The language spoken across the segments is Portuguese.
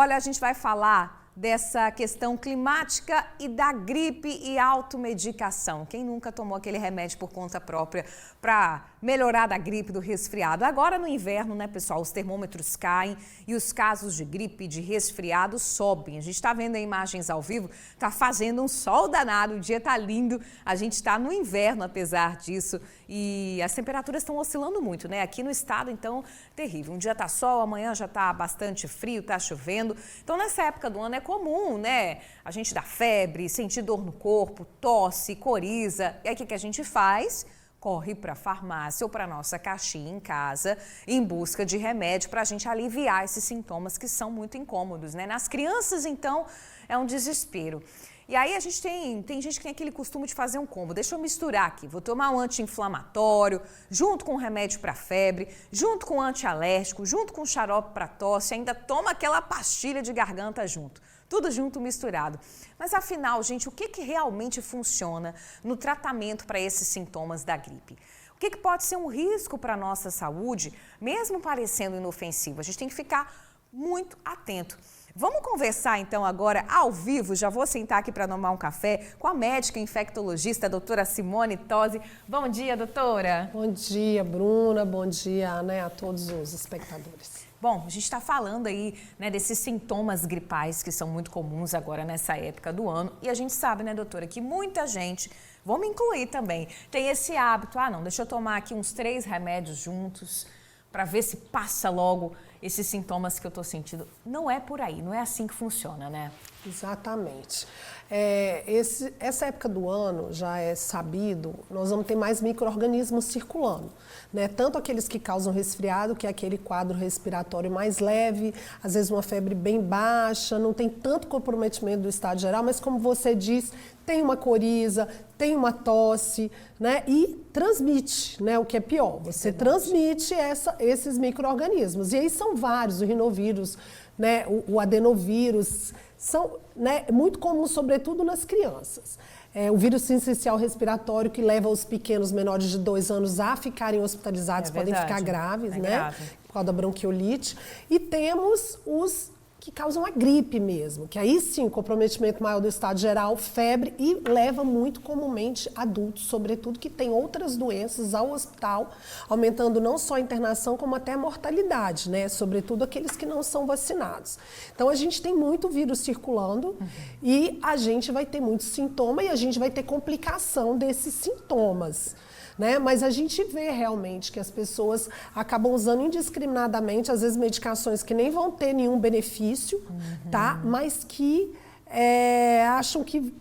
Olha, a gente vai falar dessa questão climática e da gripe e automedicação. Quem nunca tomou aquele remédio por conta própria para melhorar da gripe, do resfriado? Agora no inverno, né, pessoal, os termômetros caem e os casos de gripe e de resfriado sobem. A gente está vendo aí imagens ao vivo, está fazendo um sol danado, o dia está lindo, a gente está no inverno apesar disso e as temperaturas estão oscilando muito, né? Aqui no estado, então, terrível. Um dia tá sol, amanhã já tá bastante frio, tá chovendo. Então, nessa época do ano é comum, né? A gente dá febre, sentir dor no corpo, tosse, coriza. E aí, o que a gente faz? Corre para a farmácia ou para a nossa caixinha em casa em busca de remédio para a gente aliviar esses sintomas que são muito incômodos, né? Nas crianças, então, é um desespero. E aí a gente tem gente que tem aquele costume de fazer um combo. Deixa eu misturar aqui. Vou tomar um anti-inflamatório, junto com um remédio para febre, junto com um antialérgico, junto com um xarope para tosse, ainda toma aquela pastilha de garganta junto. Tudo junto, misturado. Mas afinal, gente, o que realmente funciona no tratamento para esses sintomas da gripe? O que pode ser um risco para a nossa saúde, mesmo parecendo inofensivo? A gente tem que ficar muito atento. Vamos conversar então agora ao vivo, já vou sentar aqui para tomar um café com a médica infectologista, a doutora Simone Tosi. Bom dia, doutora. Bom dia, Bruna, bom dia, né, a todos os espectadores. Bom, a gente está falando aí, né, desses sintomas gripais que são muito comuns agora nessa época do ano e a gente sabe, né, doutora, que muita gente, vou me incluir também, tem esse hábito, não, deixa eu tomar aqui uns 3 remédios juntos para ver se passa logo esses sintomas que eu estou sentindo. Não é por aí, não é assim que funciona, né? Exatamente. Essa época do ano já é sabido, nós vamos ter mais micro-organismos circulando, né? Tanto aqueles que causam resfriado, que é aquele quadro respiratório mais leve, às vezes uma febre bem baixa, não tem tanto comprometimento do estado geral, mas como você diz, tem uma coriza, tem uma tosse, né? E transmite, né? O que é pior, você transmite esses micro-organismos. E aí são vários, o rinovírus, né? O adenovírus, são, né, muito comuns, sobretudo nas crianças. O vírus sincicial respiratório que leva os pequenos menores de 2 anos a ficarem hospitalizados, podem ficar graves, né? Grave. Por causa da bronquiolite. E temos os que causam a gripe mesmo, que aí sim, comprometimento maior do estado geral, febre e leva muito comumente adultos, sobretudo, que têm outras doenças ao hospital, aumentando não só a internação, como até a mortalidade, né? Sobretudo aqueles que não são vacinados. Então a gente tem muito vírus circulando e a gente vai ter muito sintoma e a gente vai ter complicação desses sintomas. Né? Mas a gente vê realmente que as pessoas acabam usando indiscriminadamente, às vezes, medicações que nem vão ter nenhum benefício, tá? Mas que acham que,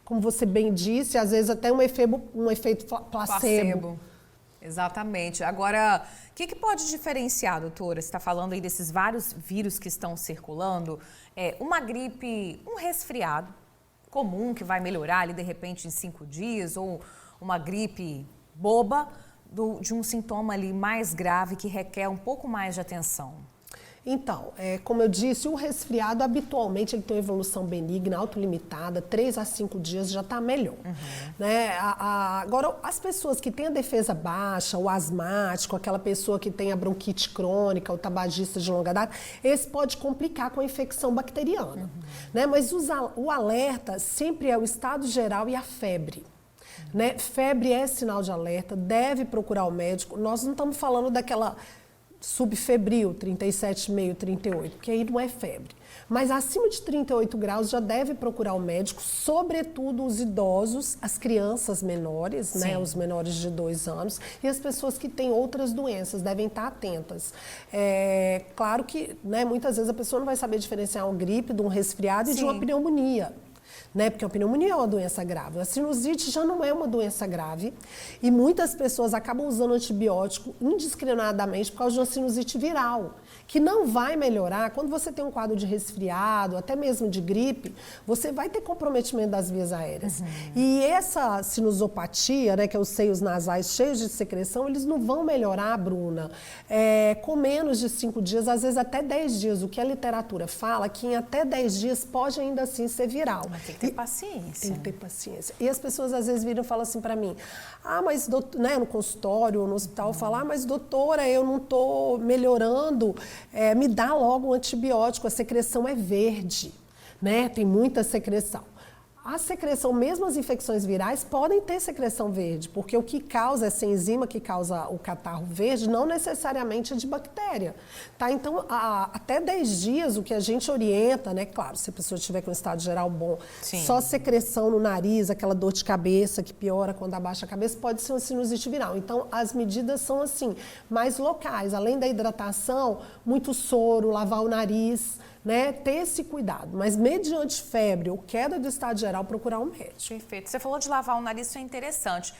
como você bem disse, às vezes até um efeito placebo. Exatamente. Agora, o que pode diferenciar, doutora? Você está falando aí desses vários vírus que estão circulando. Uma gripe, um resfriado comum que vai melhorar ali de repente em 5 dias, ou uma gripe boba de um sintoma ali mais grave que requer um pouco mais de atenção? Então, como eu disse, o resfriado habitualmente ele tem uma evolução benigna, autolimitada, 3 a 5 dias já está melhor. Né? Agora, as pessoas que têm a defesa baixa, o asmático, aquela pessoa que tem a bronquite crônica, o tabagista de longa data, esse pode complicar com a infecção bacteriana. Né? Mas o alerta sempre é o estado geral e a febre. Né? Febre é sinal de alerta, deve procurar o médico. Nós não estamos falando daquela subfebril, 37,5, 38, porque aí não é febre. Mas acima de 38 graus já deve procurar o médico, sobretudo os idosos, as crianças menores, né? Os menores de 2 anos, e as pessoas que têm outras doenças devem estar atentas. Claro que, né, muitas vezes a pessoa não vai saber diferenciar uma gripe de um resfriado e de uma pneumonia. Né? Porque a pneumonia é uma doença grave. A sinusite já não é uma doença grave e muitas pessoas acabam usando antibiótico indiscriminadamente por causa de uma sinusite viral, que não vai melhorar. Quando você tem um quadro de resfriado, até mesmo de gripe, você vai ter comprometimento das vias aéreas. E essa sinusopatia, né, que é os seios nasais cheios de secreção, eles não vão melhorar, Bruna, com menos de 5 dias, às vezes até 10 dias. O que a literatura fala, que em até 10 dias pode ainda assim ser viral. Mas tem que ter paciência. Tem que ter paciência. E as pessoas às vezes viram e falam assim para mim, mas doutor, né, no consultório ou no hospital, falam, mas doutora, eu não estou melhorando, me dá logo um antibiótico, a secreção é verde, né? Tem muita secreção. A secreção, mesmo as infecções virais, podem ter secreção verde, porque o que causa, essa enzima que causa o catarro verde, não necessariamente é de bactéria. Tá? Então, até 10 dias, o que a gente orienta, né? Claro, se a pessoa estiver com um estado geral bom, sim, só secreção no nariz, aquela dor de cabeça que piora quando abaixa a cabeça, pode ser uma sinusite viral. Então, as medidas são assim, mais locais. Além da hidratação, muito soro, lavar o nariz, né, ter esse cuidado, mas mediante febre ou queda do estado geral, procurar um médico. Perfeito. Você falou de lavar o nariz, isso é interessante.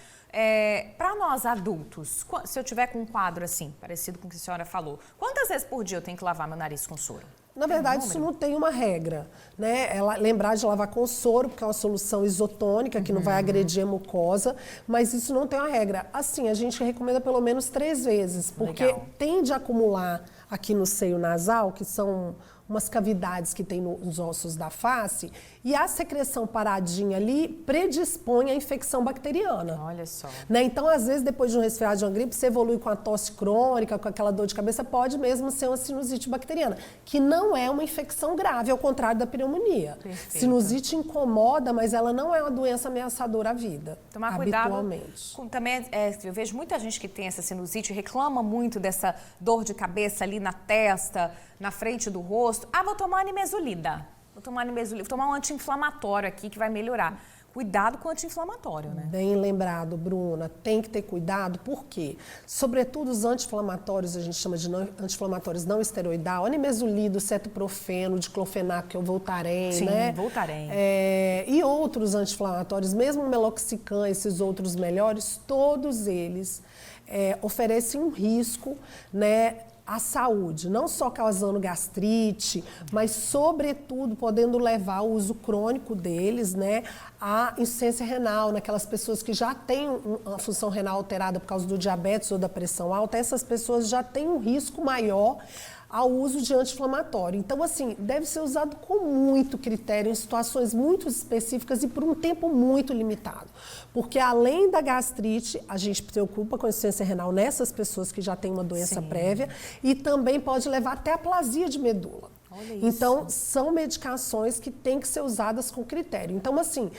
Para nós adultos, se eu tiver com um quadro assim, parecido com o que a senhora falou, quantas vezes por dia eu tenho que lavar meu nariz com soro? Na verdade, isso não tem uma regra, né? Lembrar de lavar com soro, porque é uma solução isotônica, que não vai agredir a mucosa, mas isso não tem uma regra. Assim, a gente recomenda pelo menos 3 vezes, porque tende a acumular aqui no seio nasal, que são umas cavidades que tem nos ossos da face, e a secreção paradinha ali predispõe à infecção bacteriana. Olha só. Né? Então, às vezes, depois de um resfriado, de uma gripe, você evolui com a tosse crônica, com aquela dor de cabeça, pode mesmo ser uma sinusite bacteriana, que não é uma infecção grave, ao contrário da pneumonia. Perfeito. Sinusite incomoda, mas ela não é uma doença ameaçadora à vida, Tomar habitualmente. Cuidado. Também, eu vejo muita gente que tem essa sinusite, reclama muito dessa dor de cabeça ali na testa, na frente do rosto. Vou tomar animezolida. Vou tomar um anti-inflamatório aqui que vai melhorar. Cuidado com o anti-inflamatório, né? Bem lembrado, Bruna. Tem que ter cuidado, por quê? Sobretudo os anti-inflamatórios, a gente chama de anti-inflamatórios não esteroidal, animezolida, cetoprofeno, diclofenaco, que é o Voltaren, sim, né? Voltaren. E outros anti-inflamatórios, mesmo o meloxicam, esses outros melhores, todos eles oferecem um risco, né, à saúde, não só causando gastrite, mas sobretudo podendo levar o uso crônico deles, né, à insuficiência renal, naquelas pessoas que já têm uma função renal alterada por causa do diabetes ou da pressão alta, essas pessoas já têm um risco maior ao uso de anti-inflamatório. Então, assim, deve ser usado com muito critério, em situações muito específicas e por um tempo muito limitado. Porque, além da gastrite, a gente se preocupa com a insuficiência renal nessas pessoas que já têm uma doença prévia e também pode levar até a aplasia de medula. Olha isso. Então, são medicações que têm que ser usadas com critério. Então, assim,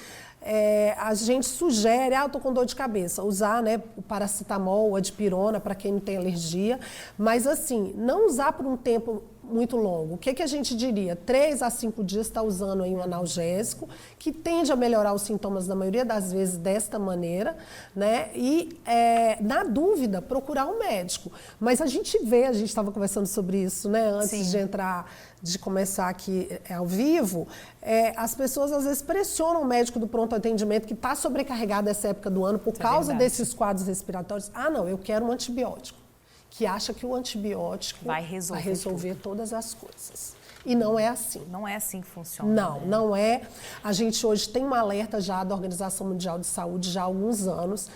a gente sugere, eu tô com dor de cabeça, usar, né, o paracetamol, a dipirona, para quem não tem alergia, mas assim, não usar por um tempo muito longo. O que a gente diria? 3 a 5 dias está usando aí um analgésico, que tende a melhorar os sintomas na maioria das vezes desta maneira, né? E, na dúvida, procurar um médico. Mas a gente estava conversando sobre isso, né, antes de começar aqui ao vivo, as pessoas às vezes pressionam o médico do pronto atendimento que está sobrecarregado nessa época do ano por causa desses quadros respiratórios. Não, eu quero um antibiótico. Que acha que o antibiótico vai resolver todas as coisas. E não é assim. Não é assim que funciona. Não, né? não é. A gente hoje tem um alerta já da Organização Mundial de Saúde já há alguns anos.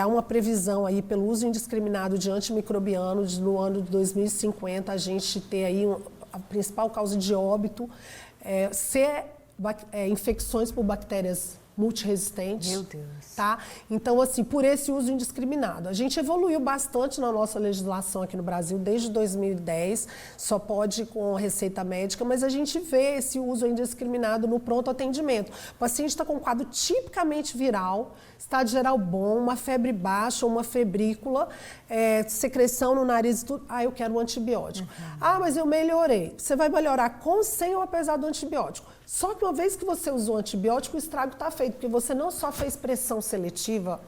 Há uma previsão aí pelo uso indiscriminado de antimicrobianos no ano de 2050 a gente ter aí a principal causa de óbito ser infecções por bactérias multiresistentes. Meu Deus. Tá? Então, assim, por esse uso indiscriminado. A gente evoluiu bastante na nossa legislação aqui no Brasil desde 2010, só pode com receita médica, mas a gente vê esse uso indiscriminado no pronto atendimento. O paciente está com um quadro tipicamente viral, estado geral bom, uma febre baixa ou uma febrícula, secreção no nariz e tudo. Eu quero um antibiótico. Mas eu melhorei. Você vai melhorar com, sem ou apesar do antibiótico. Só que uma vez que você usou o antibiótico, o estrago está feito, porque você não só fez pressão seletiva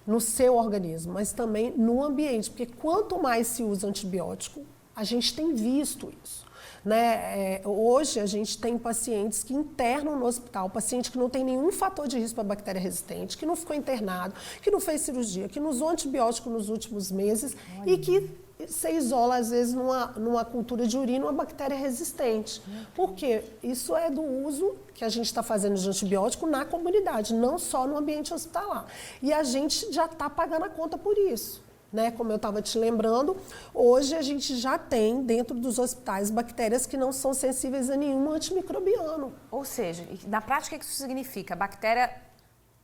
no seu organismo, mas também no ambiente, porque quanto mais se usa antibiótico, a gente tem visto isso. Né? Hoje a gente tem pacientes que internam no hospital, paciente que não tem nenhum fator de risco para bactéria resistente, que não ficou internado, que não fez cirurgia, que não usou antibiótico nos últimos meses e que se isola, às vezes, numa cultura de urina, uma bactéria resistente. Por quê? Isso é do uso que a gente está fazendo de antibiótico na comunidade, não só no ambiente hospitalar. E a gente já está pagando a conta por isso. Né? Como eu estava te lembrando, hoje a gente já tem dentro dos hospitais bactérias que não são sensíveis a nenhum antimicrobiano. Ou seja, na prática, o que isso significa? A bactéria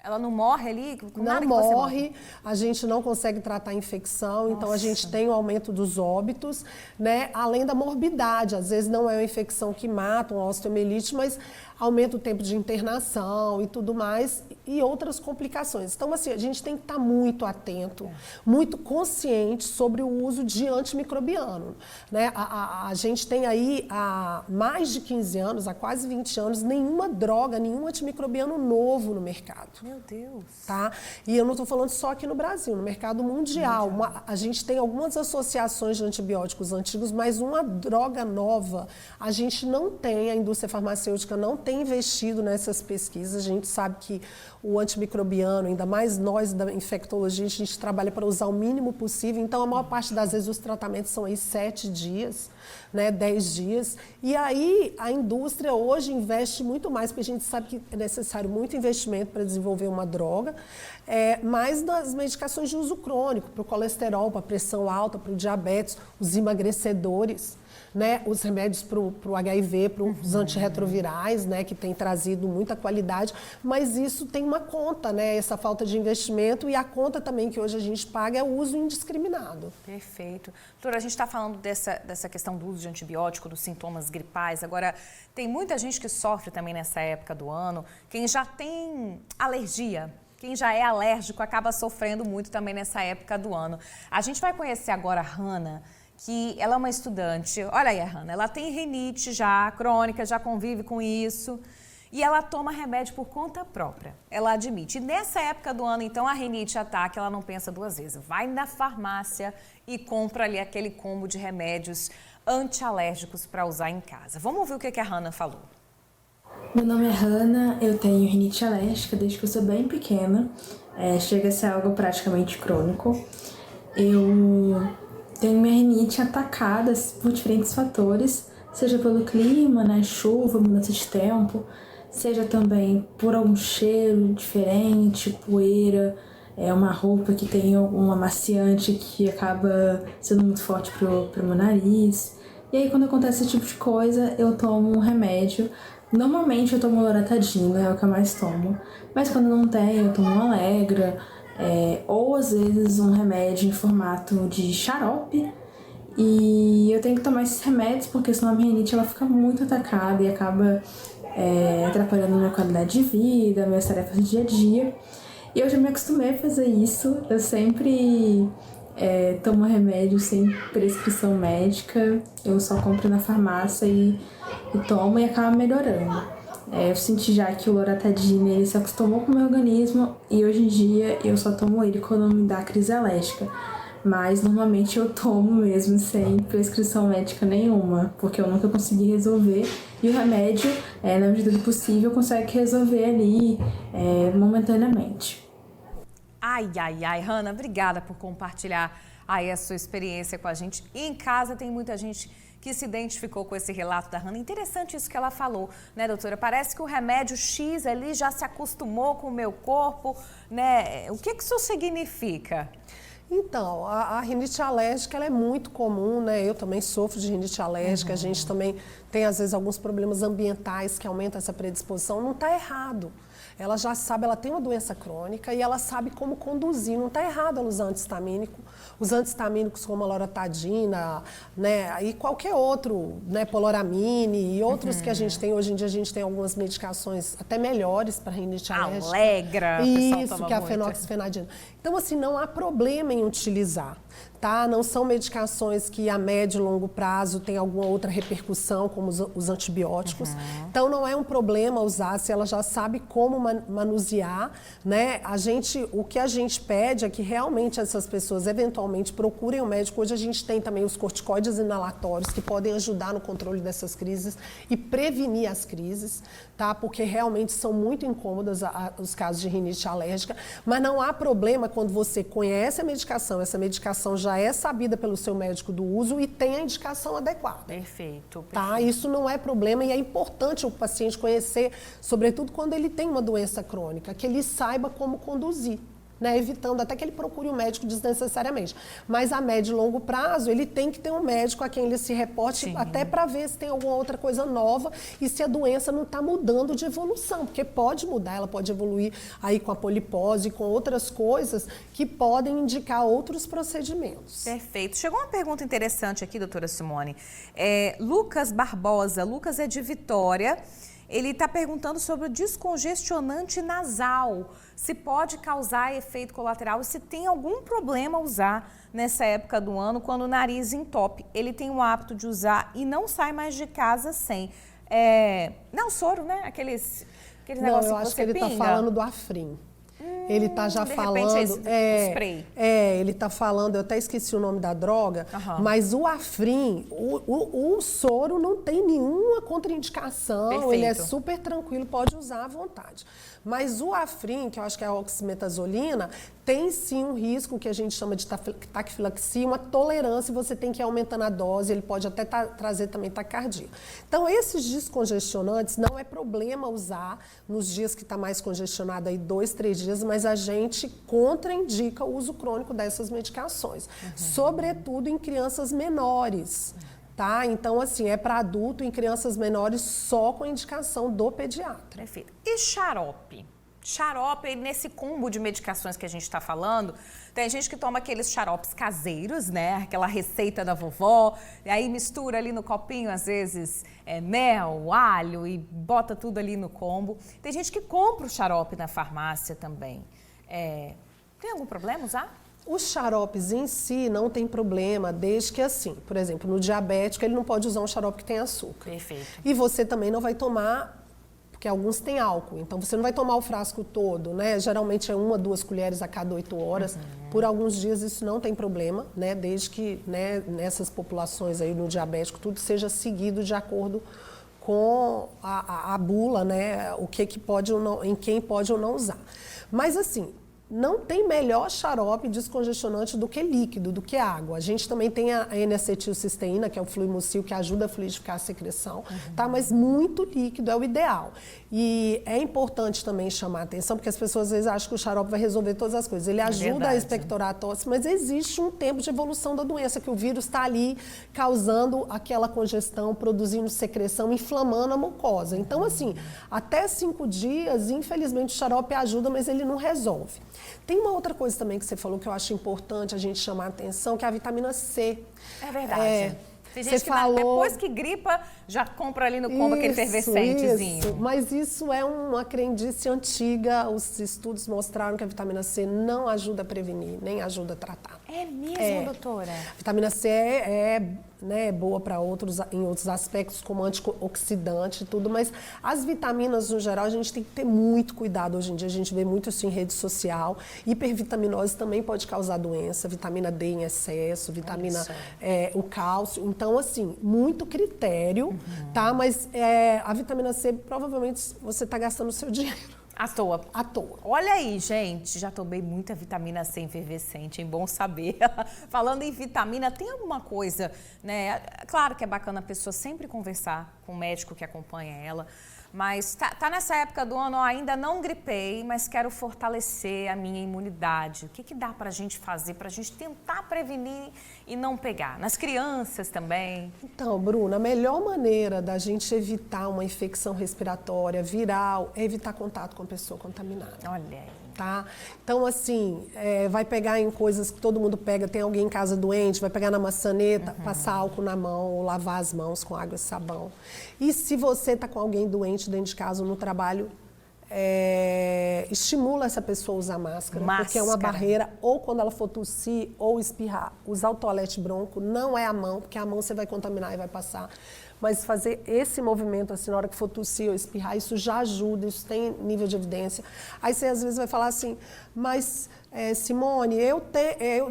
Ela não morre ali? Com nada Não que você morre, a gente não consegue tratar a infecção, então a gente tem o aumento dos óbitos, né? Além da morbidade, às vezes não é uma infecção que mata, uma osteomielite, mas aumenta o tempo de internação e tudo mais, e outras complicações. Então, assim, a gente tem que estar muito atento, muito consciente sobre o uso de antimicrobiano, né? A gente tem aí há mais de 15 anos, há quase 20 anos, nenhuma droga, nenhum antimicrobiano novo no mercado. Meu Deus. Tá? E eu não estou falando só aqui no Brasil, no mercado mundial. A gente tem algumas associações de antibióticos antigos, mas uma droga nova a gente não tem, a indústria farmacêutica não tem investido nessas pesquisas. A gente sabe que o antimicrobiano, ainda mais nós da infectologia, a gente trabalha para usar o mínimo possível. Então, a maior parte das vezes os tratamentos são aí 7 dias, né, 10 dias. E aí a indústria hoje investe muito mais, porque a gente sabe que é necessário muito investimento para desenvolver uma droga, mas nas medicações de uso crônico, para o colesterol, para a pressão alta, para o diabetes, os emagrecedores, né, os remédios para o HIV, para os antirretrovirais, né, que tem trazido muita qualidade, mas isso tem uma conta, né, essa falta de investimento, e a conta também que hoje a gente paga é o uso indiscriminado. Perfeito. Doutora, a gente está falando dessa questão do uso de antibiótico, dos sintomas gripais. Agora, tem muita gente que sofre também nessa época do ano, quem já tem alergia. Quem já é alérgico acaba sofrendo muito também nessa época do ano. A gente vai conhecer agora a Hannah, que ela é uma estudante. Olha aí a Hannah, ela tem rinite já crônica, já convive com isso. E ela toma remédio por conta própria, ela admite. E nessa época do ano, então, a rinite ataca, ela não pensa duas vezes. Vai na farmácia e compra ali aquele combo de remédios antialérgicos para usar em casa. Vamos ouvir o que a Hannah falou. Meu nome é Hannah, eu tenho rinite alérgica desde que eu sou bem pequena. Chega a ser algo praticamente crônico. Eu tenho minha rinite atacada por diferentes fatores, seja pelo clima, né, chuva, mudança de tempo, seja também por algum cheiro diferente, poeira, uma roupa que tem um amaciante que acaba sendo muito forte pro meu nariz. E aí, quando acontece esse tipo de coisa, eu tomo um remédio. Normalmente eu tomo loratadina, é o que eu mais tomo. Mas quando não tem, eu tomo um Allegra, ou às vezes um remédio em formato de xarope. E eu tenho que tomar esses remédios porque senão a minha rinite ela fica muito atacada e acaba atrapalhando a minha qualidade de vida, minhas tarefas do dia a dia. E eu já me acostumei a fazer isso. Eu sempre tomo remédio sem prescrição médica. Eu só compro na farmácia e tomo e acaba melhorando. Eu senti já que o loratadina ele se acostumou com o meu organismo e hoje em dia eu só tomo ele quando me dá crise alérgica. Mas normalmente eu tomo mesmo sem prescrição médica nenhuma, porque eu nunca consegui resolver. E o remédio, na medida do possível, consegue resolver ali momentaneamente. Ai, Hannah, obrigada por compartilhar aí a sua experiência com a gente. E em casa tem muita gente que se identificou com esse relato da Hannah. Interessante isso que ela falou, né, doutora? Parece que o remédio X ali já se acostumou com o meu corpo, né? O que isso significa? Então, a rinite alérgica ela é muito comum, né? Eu também sofro de rinite alérgica, a gente também tem às vezes alguns problemas ambientais que aumentam essa predisposição. Não está errado. Ela já sabe, ela tem uma doença crônica e ela sabe como conduzir. Não está errado ela usar anti-histamínico. Os anti-histamínicos como a loratadina, né, e qualquer outro, né, poloramine e outros que a gente tem. Hoje em dia a gente tem algumas medicações até melhores para rinite alérgica. Allegra, isso, que é a fenoxifenadina. Então, assim, não há problema em utilizar. Tá? Não são medicações que a médio e longo prazo tem alguma outra repercussão, como os antibióticos. Então, não é um problema usar se ela já sabe como manusear, né? O que a gente pede é que realmente essas pessoas eventualmente procurem um médico. Hoje a gente tem também os corticoides inalatórios que podem ajudar no controle dessas crises e prevenir as crises, tá? Porque realmente são muito incômodas os casos de rinite alérgica, mas não há problema quando você conhece a medicação, essa medicação já é sabida pelo seu médico do uso e tem a indicação adequada. Perfeito. Tá? Isso não é problema e é importante o paciente conhecer, sobretudo quando ele tem uma doença crônica, que ele saiba como conduzir. né, evitando até que ele procure um médico desnecessariamente. Mas a médio e longo prazo, ele tem que ter um médico a quem ele se reporte, Sim. até para ver se tem alguma outra coisa nova e se a doença não está mudando de evolução, porque pode mudar, ela pode evoluir aí com a polipose, com outras coisas que podem indicar outros procedimentos. Perfeito. Chegou uma pergunta interessante aqui, doutora Simone. Lucas Barbosa, Lucas é de Vitória. Ele está perguntando sobre o descongestionante nasal, se pode causar efeito colateral e se tem algum problema usar nessa época do ano quando o nariz entope. Ele tem o hábito de usar e não sai mais de casa sem. Não, soro, né? Aqueles negócios que você pinga. Eu acho que ele está falando do Afrin. Ele está já falando. Spray. Ele está falando, eu até esqueci o nome da droga, mas o Afrin, o soro não tem nenhuma contraindicação, Perfeito. ele é super tranquilo, pode usar à vontade. Mas o Afrin, que eu acho que é a oximetazolina, tem sim um risco que a gente chama de taquifilaxia, uma tolerância, você tem que ir aumentando a dose, ele pode até trazer também taquicardia. Então, esses descongestionantes não é problema usar nos dias que está mais congestionado, aí 2, 3 dias, mas a gente contraindica o uso crônico dessas medicações, sobretudo em crianças menores. Tá? Então, assim, é para adulto em crianças menores só com indicação do pediatra. Perfeito. E xarope? Xarope, nesse combo de medicações que a gente está falando, tem gente que toma aqueles xaropes caseiros, né? Aquela receita da vovó, e aí mistura ali no copinho, às vezes, mel, alho e bota tudo ali no combo. Tem gente que compra o xarope na farmácia também. Tem algum problema usar? Os xaropes em si não tem problema, desde que assim, por exemplo, no diabético ele não pode usar um xarope que tem açúcar. Perfeito. E você também não vai tomar, porque alguns têm álcool, então você não vai tomar o frasco todo, né? Geralmente é 1 a 2 colheres a cada 8 horas. Por alguns dias isso não tem problema, né? Desde que, né, nessas populações aí no diabético tudo seja seguido de acordo com a bula, né? O que pode ou não, em quem pode ou não usar. Mas assim, não tem melhor xarope descongestionante do que líquido, do que água. A gente também tem a N-acetilcisteína, que é o fluimucil, que ajuda a fluidificar a secreção, tá? Mas muito líquido é o ideal. E é importante também chamar a atenção, porque as pessoas às vezes acham que o xarope vai resolver todas as coisas. Ele ajuda a expectorar a tosse, mas existe um tempo de evolução da doença, que o vírus está ali causando aquela congestão, produzindo secreção, inflamando a mucosa. Então, assim, até 5 dias, infelizmente, o xarope ajuda, mas ele não resolve. Tem uma outra coisa também que você falou que eu acho importante a gente chamar a atenção, que é a vitamina C. É verdade. Tem gente que depois que gripa, já compra ali no combo aquele efervescentezinho. Isso, mas isso é uma crendice antiga. Os estudos mostraram que a vitamina C não ajuda a prevenir, nem ajuda a tratar. É mesmo, doutora? A vitamina C é boa para em outros aspectos, como antioxidante e tudo, mas as vitaminas, no geral, a gente tem que ter muito cuidado. Hoje em dia, a gente vê muito isso em rede social. Hipervitaminose também pode causar doença, vitamina D em excesso, o cálcio. Então, assim, muito critério, tá? Mas a vitamina C, provavelmente, você está gastando o seu dinheiro. À toa. À toa. Olha aí, gente, já tomei muita vitamina C efervescente, é bom saber. Falando em vitamina, tem alguma coisa, né? Claro que é bacana a pessoa sempre conversar com o médico que acompanha ela, mas tá nessa época do ano, ainda não gripei, mas quero fortalecer a minha imunidade. O que dá pra gente fazer, pra gente tentar prevenir e não pegar? Nas crianças também? Então, Bruna, a melhor maneira da gente evitar uma infecção respiratória viral é evitar contato com a pessoa contaminada. Olha aí. Tá? Então, assim, vai pegar em coisas que todo mundo pega, tem alguém em casa doente, vai pegar na maçaneta, passar álcool na mão, ou lavar as mãos com água e sabão. E se você está com alguém doente dentro de casa ou no trabalho, estimula essa pessoa a usar máscara, porque é uma barreira, ou quando ela for tossir ou espirrar. Usar o toalete bronco não é a mão, porque a mão você vai contaminar e vai passar. Mas fazer esse movimento assim, na hora que for tossir ou espirrar, isso já ajuda, isso tem nível de evidência. Aí você às vezes vai falar assim, mas Simone, eu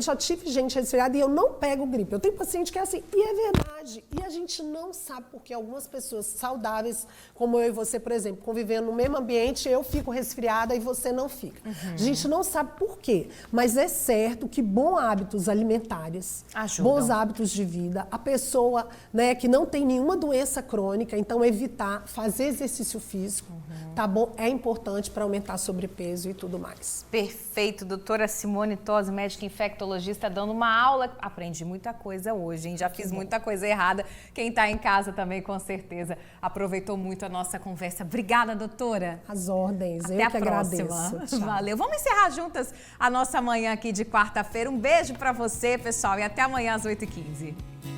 já tive gente resfriada e eu não pego gripe. Eu tenho paciente que é assim, e é verdade. E a gente não sabe porque algumas pessoas saudáveis, como eu e você, por exemplo, convivendo no mesmo ambiente, eu fico resfriada e você não fica. A gente não sabe por quê, mas é certo que bons hábitos alimentares, bons hábitos de vida, a pessoa, né, que não tem nenhuma doença crônica, então evitar fazer exercício físico, tá bom? É importante para aumentar sobrepeso e tudo mais. Perfeito, doutor. doutora Simone Tosi, médica infectologista, dando uma aula. Aprendi muita coisa hoje, hein? Já fiz muita coisa errada. Quem está em casa também, com certeza, aproveitou muito a nossa conversa. Obrigada, doutora. As ordens, Até eu que a próxima. agradeço. Tchau. Valeu. Vamos encerrar juntas a nossa manhã aqui de quarta-feira. Um beijo para você, pessoal, e até amanhã às 8h15.